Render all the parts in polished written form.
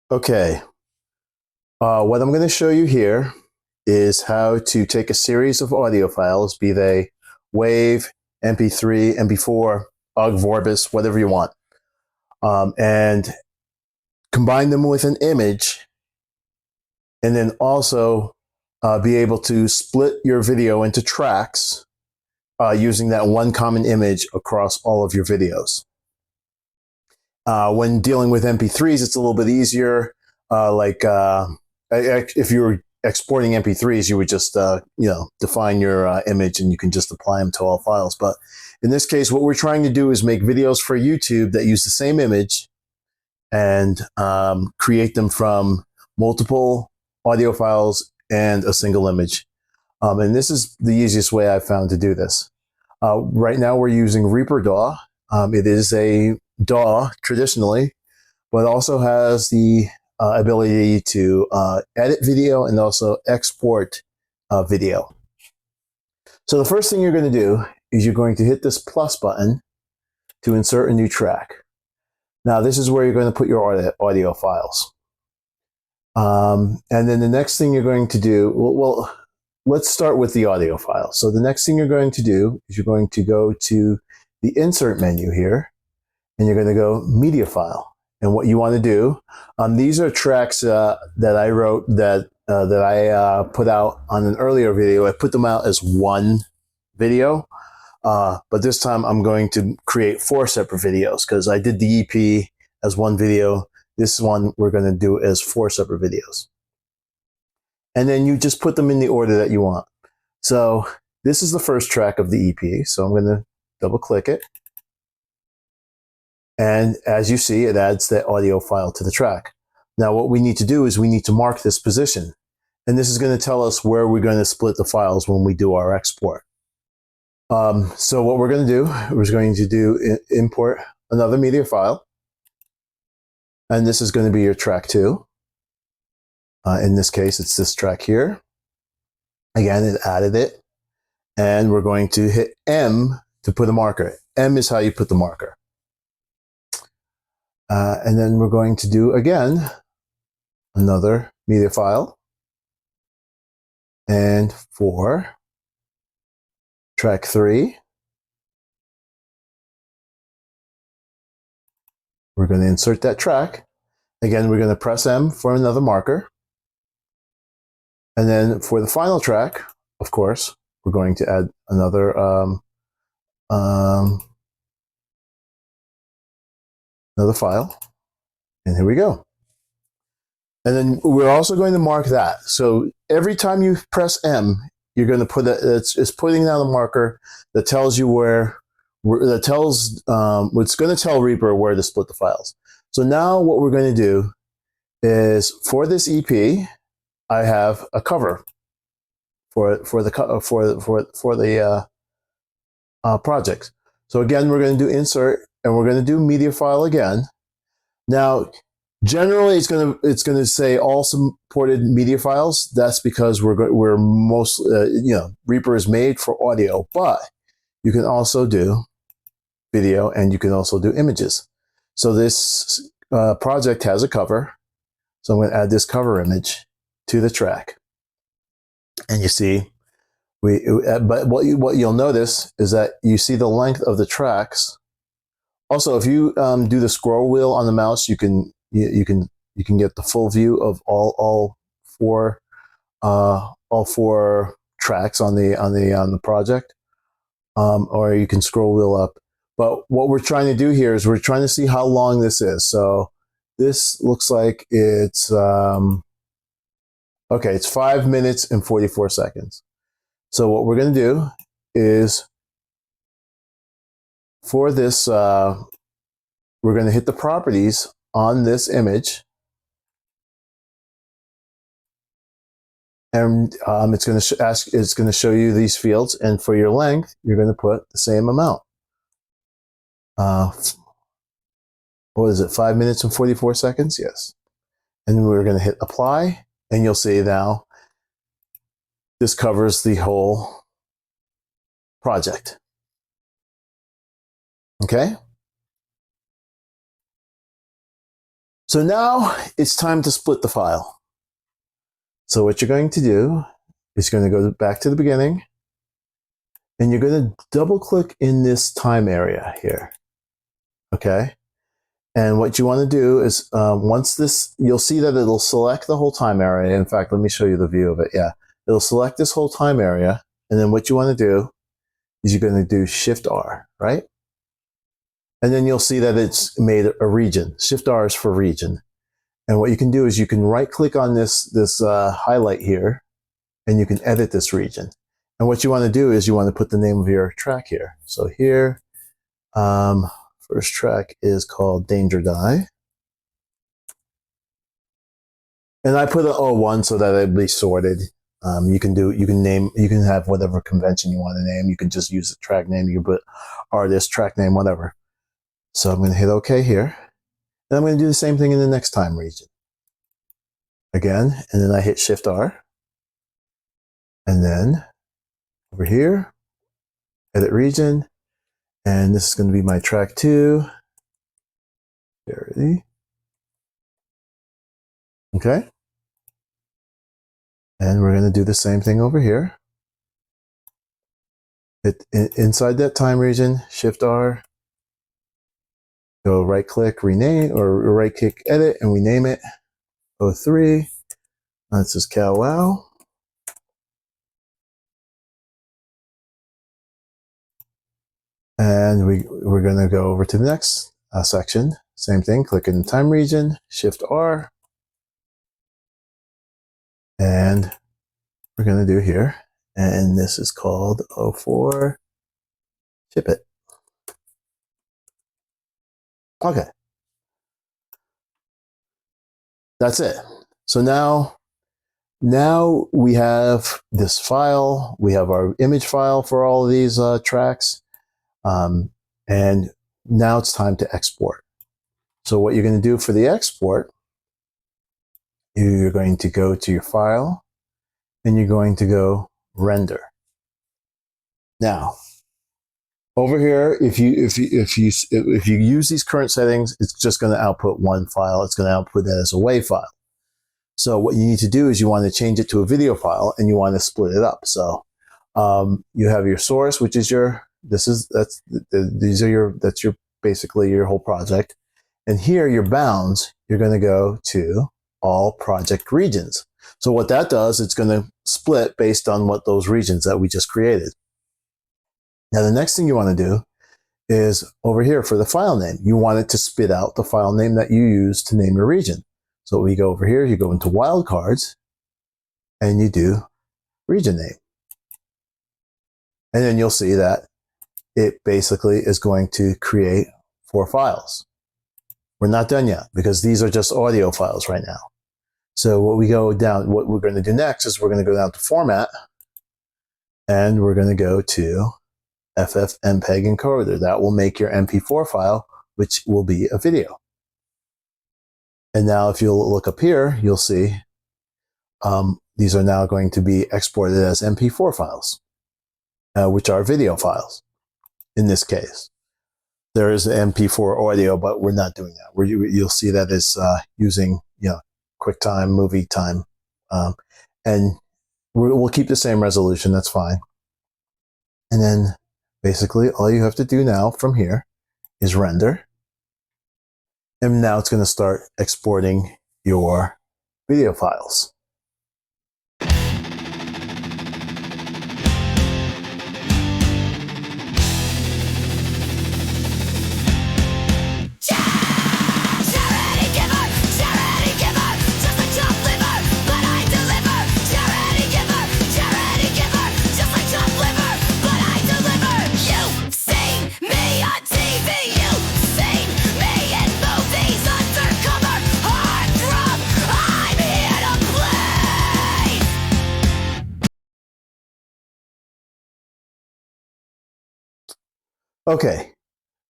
Okay, what I'm going to show you here is how to take a series of audio files, be they WAV, MP3, MP4, OGG, Vorbis, whatever you want, and combine them with an image, and then also be able to split your video into tracks using that one common image across all of your videos. When dealing with MP3s, it's a little bit easier. If you were exporting MP3s, you would just define your image and you can just apply them to all files. But in this case, what we're trying to do is make videos for YouTube that use the same image and create them from multiple audio files and a single image. And this is the easiest way I've found to do this. Right now, we're using REAPER DAW. It is a DAW traditionally, but also has the ability to edit video and also export video. So the first thing you're going to do is you're going to hit this plus button to insert a new track. Now this is where you're going to put your audio files. And then the next thing you're going to do, well, let's start with the audio file. So the next thing you're going to do is you're going to go to the insert menu here, and you're going to go media file. And what you want to do, these are tracks that I wrote that I put out on an earlier video. I put them out as one video, but this time I'm going to create 4 separate videos because I did the EP as one video. This one we're going to do as 4 separate videos. And then you just put them in the order that you want. So this is the first track of the EP. So I'm going to double click it. And as you see, it adds the audio file to the track. Now what we need to do is we need to mark this position. And this is going to tell us where we're going to split the files when we do our export. So what we're going to do, we're going to do import another media file. And this is going to be your track 2. In this case, it's this track here. Again, it added it. And we're going to hit M to put a marker. M is how you put the marker. And then we're going to do, again, another media file. And for track 3, we're going to insert that track. Again, we're going to press M for another marker. And then for the final track, of course, we're going to add another another file. And here we go. And then we're also going to mark that. So every time you press M, you're going to put it's putting down a marker that tells you it's going to tell Reaper where to split the files. So now what we're going to do is for this EP, I have a cover for the project. So again, we're going to do insert, and we're going to do media file again. Now, generally, it's going to say all supported media files. That's because we're most Reaper is made for audio, but you can also do video and you can also do images. So this project has a cover. So I'm going to add this cover image to the track. And you see, but what you'll notice is that you see the length of the tracks. Also, if you do the scroll wheel on the mouse, you can get the full view of all four tracks on the project, or you can scroll wheel up. But what we're trying to do here is we're trying to see how long this is. So this looks like it's okay. It's 5 minutes and 44 seconds. So what we're going to do is for this, we're going to hit the properties on this image. And it's going to show you these fields. And for your length, you're going to put the same amount. What is it? 5 minutes and 44 seconds? Yes. And then we're going to hit apply. And you'll see now this covers the whole project. Okay? So now it's time to split the file. So what you're going to do is you're going to go back to the beginning, and you're going to double click in this time area here. Okay. And what you want to do is once this, you'll see that it'll select the whole time area. In fact, let me show you the view of it. Yeah. It'll select this whole time area. And then what you want to do is you're going to do Shift R, right? And then you'll see that it's made a region. Shift R is for region. And what you can do is you can right click on this highlight here, and you can edit this region. And what you want to do is you want to put the name of your track here. So here, first track is called Danger Die. And I put an O1 so that it'd be sorted. You can have whatever convention you want to name. You can just use the track name. You can put artist, track name, whatever. So I'm going to hit OK here. And I'm going to do the same thing in the next time region. Again, and then I hit Shift R. And then over here, edit region. And this is going to be my track 2. Charity. Okay. And we're going to do the same thing over here. Inside that time region, Shift R. Go right click, rename, or right click, edit, and we name it 03. That's just Cow Wow. And we're going to go over to the next section. Same thing, click in the time region, Shift R. And we're going to do here. And this is called 04. Ship it. Okay. That's it. So now we have this file. We have our image file for all of these tracks. And now it's time to export. So what you're going to do for the export, you're going to go to your file, and you're going to go render. Now, over here, if you use these current settings, it's just going to output one file. It's going to output that as a WAV file. So what you need to do is you want to change it to a video file, and you want to split it up. So you have your source, which is that's basically your whole project. And here, your bounds, you're going to go to all project regions. So what that does, it's going to split based on what those regions that we just created. Now, the next thing you want to do is over here for the file name. You want it to spit out the file name that you use to name your region. So we go over here, you go into wildcards, and you do region name. And then you'll see that it basically is going to create 4 files. We're not done yet because these are just audio files right now. So what we're going to do next is we're going to go down to format, and we're going to go to FFmpeg encoder. That will make your MP4 file, which will be a video. And now if you'll look up here, you'll see these are now going to be exported as MP4 files, which are video files in this case. There is an MP4 audio, but we're not doing that. You'll see that it's using QuickTime, movie time, and we'll keep the same resolution. That's fine. And then basically all you have to do now from here is render. And now it's going to start exporting your video files. Okay,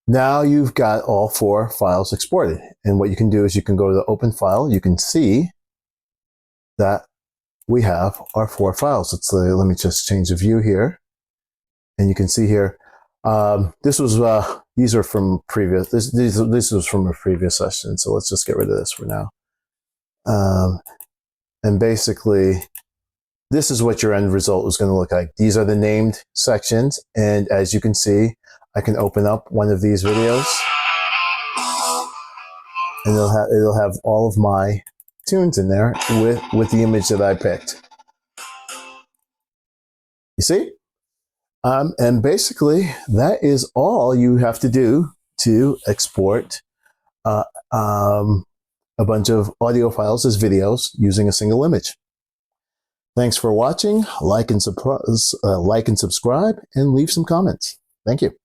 now you've got all 4 files exported. And what you can do is you can go to the open file. You can see that we have our 4 files. Let me just change the view here. And you can see here, this was These are from previous, this was from a previous session, so let's just get rid of this for now. And basically, this is what your end result is going to look like. These are the named sections, and as you can see, I can open up one of these videos, and it'll have all of my tunes in there with the image that I picked. You see? And basically, that is all you have to do to export a bunch of audio files as videos using a single image. Thanks for watching. Like and subscribe, and leave some comments. Thank you.